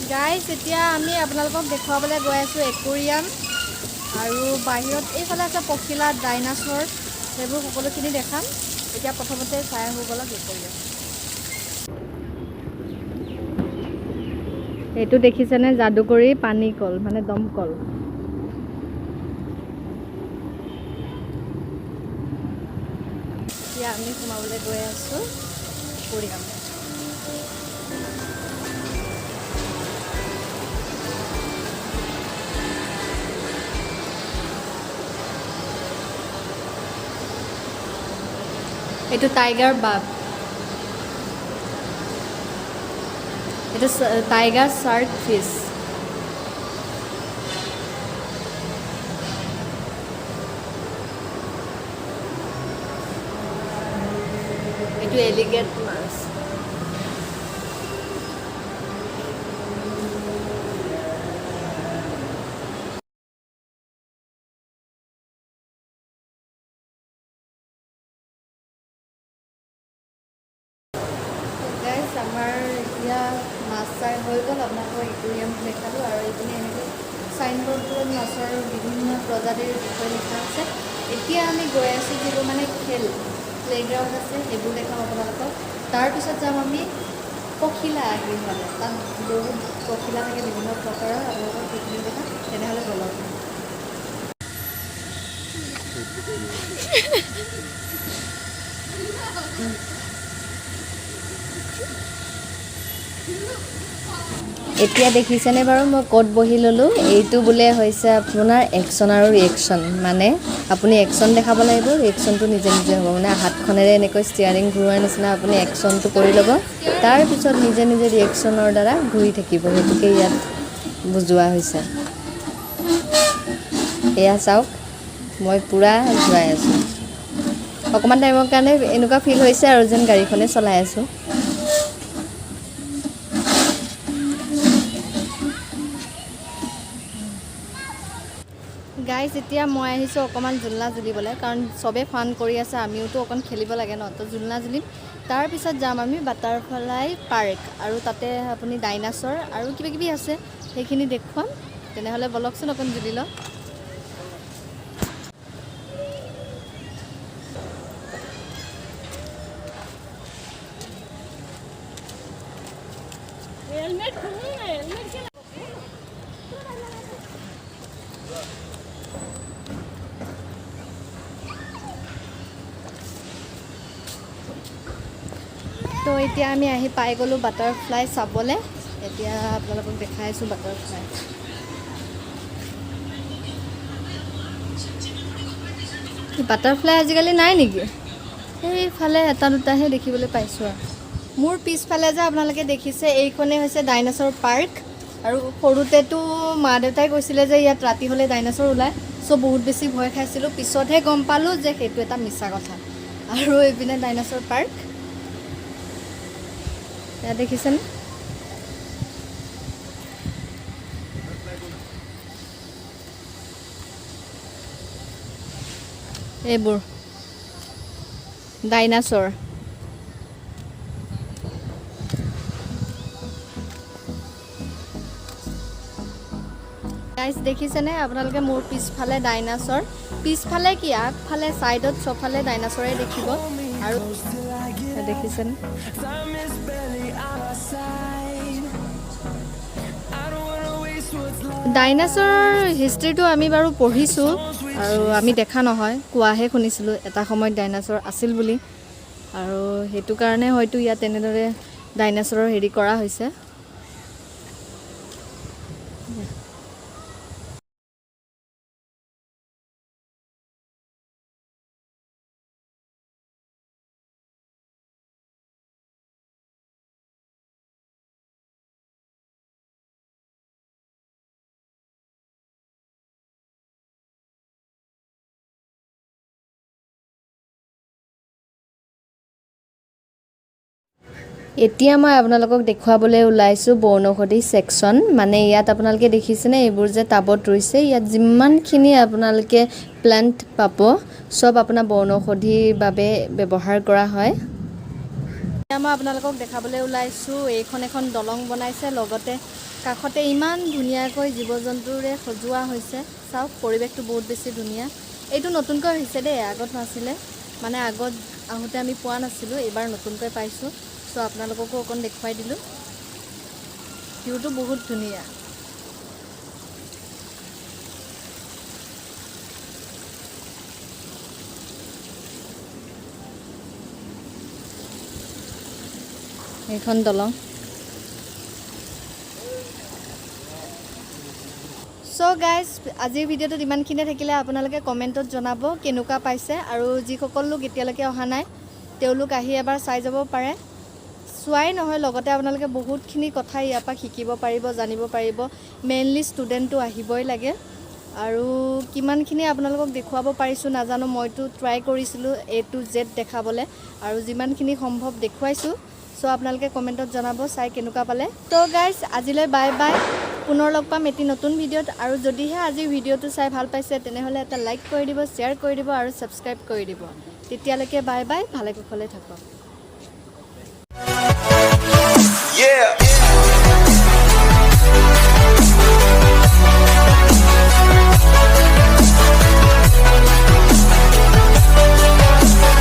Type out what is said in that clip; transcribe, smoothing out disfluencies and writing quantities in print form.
Guys এতিয়া আমি আপোনালোকক দেখুৱাবলৈ গৈ আছোঁ একুৰিয়াম আৰু বাহিৰত এইফালে আছে পখিলা ডাইনাছৰ সেইবোৰ সকলোখিনি দেখাম এতিয়া প্ৰথমতে চাই আহোঁ ব'লক একুৰিয়াম এইটো দেখিছেনে যাদুকৰী পানী কল মানে দমকল এতিয়া আমি সোমাবলৈ গৈ আছোঁ একুৰিয়াম এইটো টাইগাৰ বাঘ এইটো টাইগাৰ শাৰ্ক ফিছ এইটো এলিগেট মাছ আমাৰ এতিয়া মাছ চাই হৈ গ'ল আপোনালোকক একুৰিয়াম দেখালোঁ আৰু এইপিনে এনেকৈ চাইনবোৰ্ডবোৰত মাছৰ বিভিন্ন প্ৰজাতিৰ বিষয়ে লিখা আছে এতিয়া আমি গৈ আছোঁ যিবোৰ মানে খেল প্লেগ্ৰাউণ্ড আছে সেইবোৰ দেখাম আপোনালোকক তাৰপিছত যাম আমি পখিলা আহি মানে তাত বহুত পখিলা থাকে বিভিন্ন প্ৰকাৰৰ আপোনালোকক সেইখিনি দেখাম তেনেহ'লে বলক এতিয়া দেখিছেনে বাৰু মই ক'ত বহি ল'লোঁ এইটো বোলে হৈছে আপোনাৰ একশ্যন আৰু ৰিয়েকশ্যন মানে আপুনি একশ্যন দেখাব লাগিব ৰিয়েকশ্যনটো নিজে নিজে হ'ব মানে হাতখনেৰে এনেকৈ ষ্টিয়াৰিং ঘূৰোৱাৰ নিচিনা আপুনি একশ্যনটো কৰি ল'ব তাৰপিছত নিজে নিজে ৰিয়েকশ্যনৰ দ্বাৰা ঘূৰি থাকিব সেইটোকে ইয়াত বুজোৱা হৈছে এয়া চাওক মই পূৰা ঘূৰাই আছোঁ অকণমান টাইমৰ কাৰণে এনেকুৱা ফিল হৈছে আৰু যেন গাড়ীখনে চলাই আছোঁ গাইজ এতিয়া মই আহিছোঁ অকণমান জোলনা জুলিবলৈ কাৰণ চবেই ফান কৰি আছে আমিওতো অকণ খেলিব লাগে ন তো জোলনা জুলিম তাৰপিছত যাম আমি বাটাৰফ্লাই পাৰ্ক আৰু তাতে আপুনি ডাইনাছৰ আৰু কিবাকিবি আছে সেইখিনি দেখুৱাম তেনেহ'লে বলকচোন অকণ জুলি লওক তো এতিয়া আমি আহি পাই গ'লোঁ বাটাৰফ্লাই চাবলৈ এতিয়া আপোনালোকক দেখাই আছোঁ বাটাৰফ্লাই বাটাৰফ্লাই আজিকালি নাই নেকি সেইফালে এটা দুটাহে দেখিবলৈ পাইছোঁ আৰু মোৰ পিছফালে যে আপোনালোকে দেখিছে এইখনেই হৈছে ডাইনাছৰ পাৰ্ক আৰু সৰুতেতো মা দেউতাই কৈছিলে যে ইয়াত ৰাতি হ'লে ডাইনাছৰ ওলায় চ' বহুত বেছি ভয় খাইছিলোঁ পিছতহে গম পালোঁ যে সেইটো এটা মিছা কথা আৰু এইপিনে ডাইনাছৰ পাৰ্ক এয়া দেখিছেনে এইবোৰ ডাইনাছৰ গাইজ দেখিছেনে আপোনালোকে মোৰ পিছফালে ডাইনাছৰ পিছফালে কি আগফালে ছাইডত চবফালে ডাইনাছৰে দেখিব আৰু দেখিছেনে ডাইনাছৰ হিষ্ট্ৰীটো আমি বাৰু পঢ়িছোঁ আৰু আমি দেখা নহয় কোৱাহে শুনিছিলোঁ এটা সময়ত ডাইনাছৰ আছিল বুলি আৰু সেইটো কাৰণে হয়তো ইয়াত তেনেদৰে ডাইনাছৰৰ হেৰি কৰা হৈছে এতিয়া মই আপোনালোকক দেখুৱাবলৈ ওলাইছোঁ বনৌষধি ছেকশ্যন মানে ইয়াত আপোনালোকে দেখিছেনে এইবোৰ যে টাবত ৰুইছে ইয়াত যিমানখিনি আপোনালোকে প্লান্ট পাব সব আপোনাৰ বনৌষধিৰ বাবে ব্যৱহাৰ কৰা হয় মই আপোনালোকক দেখাবলৈ ওলাইছোঁ এইখন এখন দলং বনাইছে লগতে কাষতে ইমান ধুনীয়াকৈ জীৱ জন্তুৰে সজোৱা হৈছে চাওক পৰিৱেশটো বহুত বেছি ধুনীয়া এইটো নতুনকৈ হৈছে দেই আগত নাছিলে মানে আগত আহোঁতে আমি পোৱা নাছিলোঁ এইবাৰ নতুনকৈ পাইছোঁ সো আপোনালোককো অকণ দেখুৱাই দিলোঁ ভিউটো বহুত ধুনীয়া এইখন দলং সো গাইজ আজিৰ ভিডিঅ'টোত ইমানখিনিয়ে থাকিলে আপোনালোকে কমেণ্টত জনাব কেনেকুৱা পাইছে আৰু যিসকল লোক এতিয়ালৈকে অহা নাই তেওঁলোক আহি এবাৰ চাই যাব পাৰে চোৱাই নহয় লগতে আপোনালোকে বহুতখিনি কথা ইয়াৰ পৰা শিকিব পাৰিব জানিব পাৰিব মেইনলি ষ্টুডেণ্টটো আহিবই লাগে আৰু কিমানখিনি আপোনালোকক দেখুৱাব পাৰিছোঁ নাজানো মইতো ট্ৰাই কৰিছিলোঁ A to Z দেখাবলৈ আৰু যিমানখিনি সম্ভৱ দেখুৱাইছোঁ সো আপোনালোকে কমেণ্টত জনাব চাই কেনেকুৱা পালে তো গাইজ আজিলৈ বাই বাই পুনৰ লগ পাম এটি নতুন ভিডিঅ'ত আৰু যদিহে আজিৰ ভিডিঅ'টো চাই ভাল পাইছে তেনেহ'লে এটা লাইক কৰি দিব শ্বেয়াৰ কৰি দিব আৰু ছাবস্ক্ৰাইব কৰি দিব তেতিয়ালৈকে বাই বাই ভালে কুশলে থাকক Yeah.